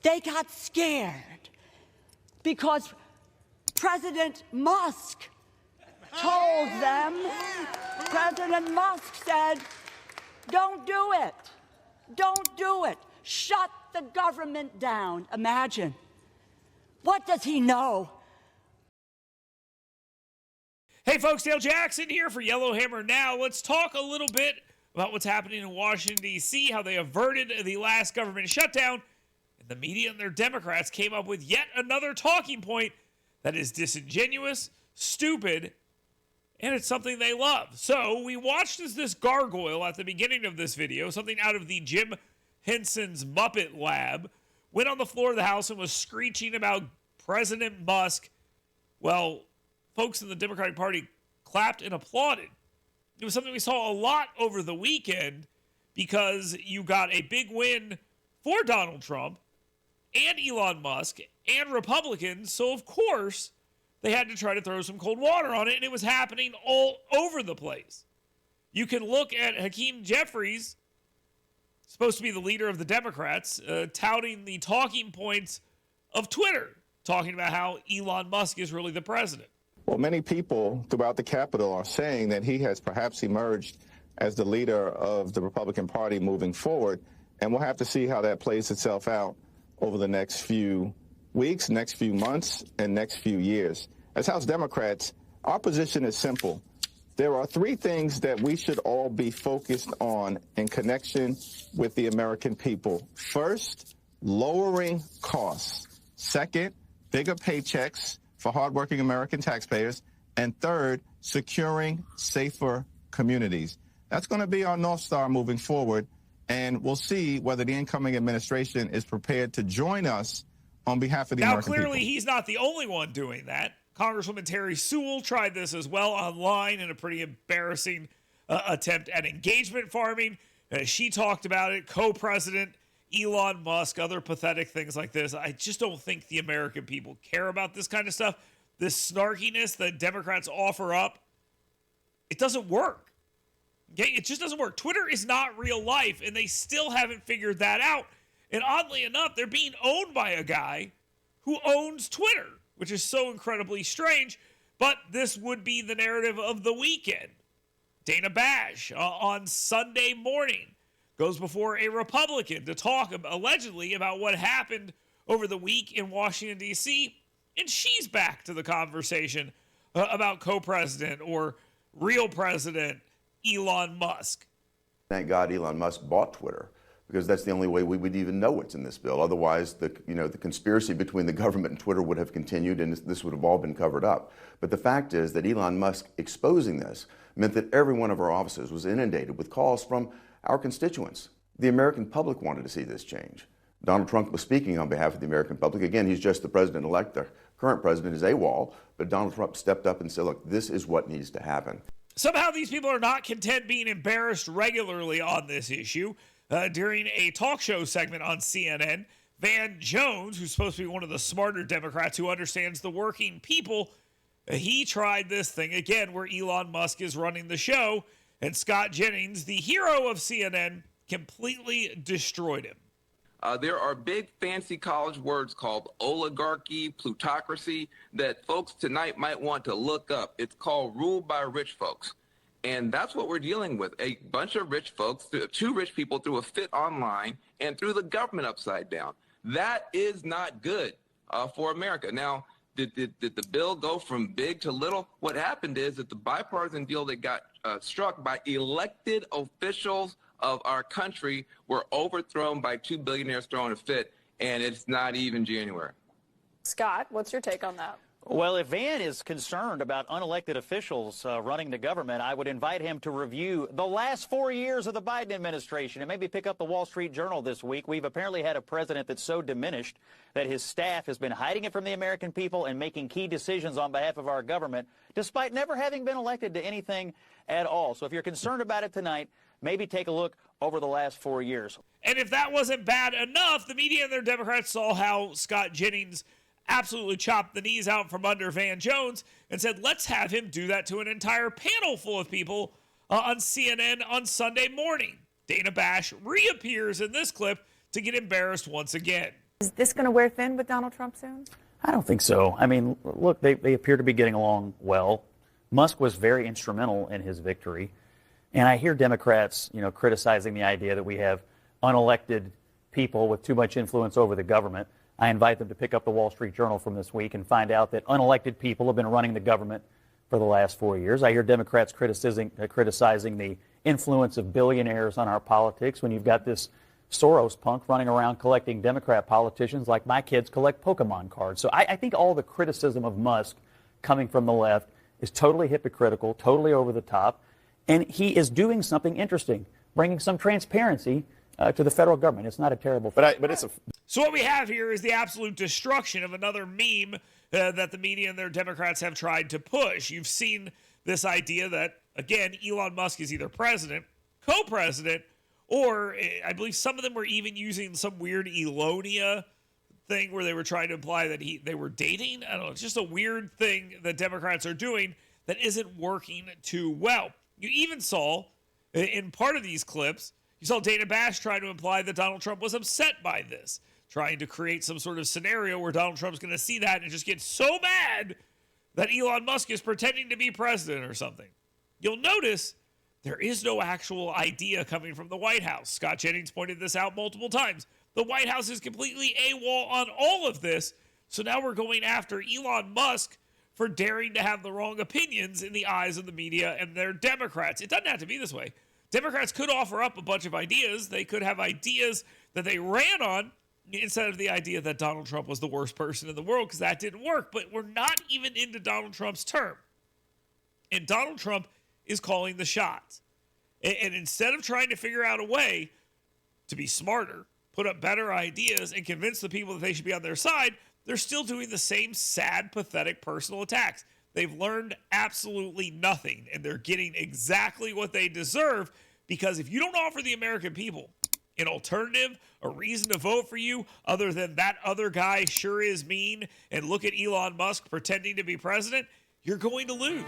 They got scared because President Musk told them, President Musk said, don't do it. Don't do it. Shut the government down. Imagine. What does he know? Hey folks, Dale Jackson here for Yellowhammer Now. Let's talk a little bit about what's happening in Washington, D.C., how they averted the last government shutdown, and the media and their Democrats came up with yet another talking point that is disingenuous, stupid, and it's something they love. So we watched as this gargoyle at the beginning of this video, something out of the Jim Henson's Muppet Lab, went on the floor of the House and was screeching about President Musk. Well, folks in the Democratic Party clapped and applauded. It was something we saw a lot over the weekend because you got a big win for Donald Trump and Elon Musk and Republicans. So, of course, they had to try to throw some cold water on it, and it was happening all over the place. You can look at Hakeem Jeffries, supposed to be the leader of the Democrats, touting the talking points of Twitter, talking about how Elon Musk is really the president. Well, many people throughout the Capitol are saying that he has perhaps emerged as the leader of the Republican Party moving forward, and we'll have to see how that plays itself out over the next few weeks, next few months, and next few years. As House Democrats, our position is simple. There are three things that we should all be focused on in connection with the American people. First, lowering costs. Second, bigger paychecks for hardworking American taxpayers. And third, securing safer communities. That's going to be our North Star moving forward. And we'll see whether the incoming administration is prepared to join us on behalf of the American people. Now, clearly, he's not the only one doing that. Congresswoman Terry Sewell tried this as well online in a pretty embarrassing attempt at engagement farming. She talked about it. Co-president Elon Musk, other pathetic things like this. I just don't think the American people care about this kind of stuff. This snarkiness that Democrats offer up, it doesn't work. Okay? It just doesn't work. Twitter is not real life, and they still haven't figured that out. And oddly enough, they're being owned by a guy who owns Twitter, which is so incredibly strange. But this would be the narrative of the weekend. Dana Bash on Sunday morning goes before a Republican to talk allegedly about what happened over the week in Washington, D.C., and she's back to the conversation about co-president or real president Elon Musk. Thank God Elon Musk bought Twitter, because that's the only way we would even know what's in this bill. Otherwise, the conspiracy between the government and Twitter would have continued, and this would have all been covered up. But the fact is that Elon Musk exposing this meant that every one of our offices was inundated with calls from our constituents. The American public wanted to see this change. Donald Trump was speaking on behalf of the American public. Again, he's just the president-elect. The current president is AWOL, but Donald Trump stepped up and said, look, this is what needs to happen. Somehow these people are not content being embarrassed regularly on this issue. During a talk show segment on CNN, Van Jones, who's supposed to be one of the smarter Democrats who understands the working people, he tried this thing again where Elon Musk is running the show, and Scott Jennings, the hero of CNN, completely destroyed him. There are big fancy college words called oligarchy, plutocracy, that folks tonight might want to look up. It's called rule by rich folks. And that's what we're dealing with. A bunch of rich folks, two rich people threw a fit online and threw the government upside down. That is not good for America. Now, did the bill go from big to little? What happened is that the bipartisan deal that got struck by elected officials of our country were overthrown by two billionaires throwing a fit, and it's not even January. Scott, what's your take on that? Well, if Van is concerned about unelected officials running the government, I would invite him to review the last 4 years of the Biden administration and maybe pick up the Wall Street Journal this week. We've apparently had a president that's so diminished that his staff has been hiding it from the American people and making key decisions on behalf of our government, despite never having been elected to anything at all. So if you're concerned about it tonight, maybe take a look over the last 4 years. And if that wasn't bad enough, the media and their Democrats saw how Scott Jennings absolutely chopped the knees out from under Van Jones and said, let's have him do that to an entire panel full of people on CNN on Sunday morning. Dana Bash reappears in this clip to get embarrassed once again. Is this going to wear thin with Donald Trump soon? I don't think so. I mean, look, they appear to be getting along well. Musk was very instrumental in his victory. And I hear Democrats, criticizing the idea that we have unelected people with too much influence over the government. I invite them to pick up the Wall Street Journal from this week and find out that unelected people have been running the government for the last 4 years. I hear Democrats criticizing the influence of billionaires on our politics when you've got this Soros punk running around collecting Democrat politicians like my kids collect Pokemon cards. So I think all the criticism of Musk coming from the left is totally hypocritical, totally over the top. And he is doing something interesting, bringing some transparency to the federal government. It's not a terrible thing. So what we have here is the absolute destruction of another meme that the media and their Democrats have tried to push. You've seen this idea that, again, Elon Musk is either president, co-president, or I believe some of them were even using some weird Elonia thing where they were trying to imply that they were dating. I don't know. It's just a weird thing that Democrats are doing that isn't working too well. You even saw in part of these clips, you saw Dana Bash try to imply that Donald Trump was upset by this, trying to create some sort of scenario where Donald Trump's going to see that and just get so mad that Elon Musk is pretending to be president or something. You'll notice there is no actual idea coming from the White House. Scott Jennings pointed this out multiple times. The White House is completely AWOL on all of this. So now we're going after Elon Musk for daring to have the wrong opinions in the eyes of the media and their Democrats. It doesn't have to be this way. Democrats could offer up a bunch of ideas. They could have ideas that they ran on instead of the idea that Donald Trump was the worst person in the world, because that didn't work. But we're not even into Donald Trump's term. And Donald Trump is calling the shots. And instead of trying to figure out a way to be smarter, put up better ideas, and convince the people that they should be on their side, they're still doing the same sad, pathetic personal attacks. They've learned absolutely nothing, and they're getting exactly what they deserve, because if you don't offer the American people an alternative, a reason to vote for you, other than that other guy sure is mean, and look at Elon Musk pretending to be president, you're going to lose.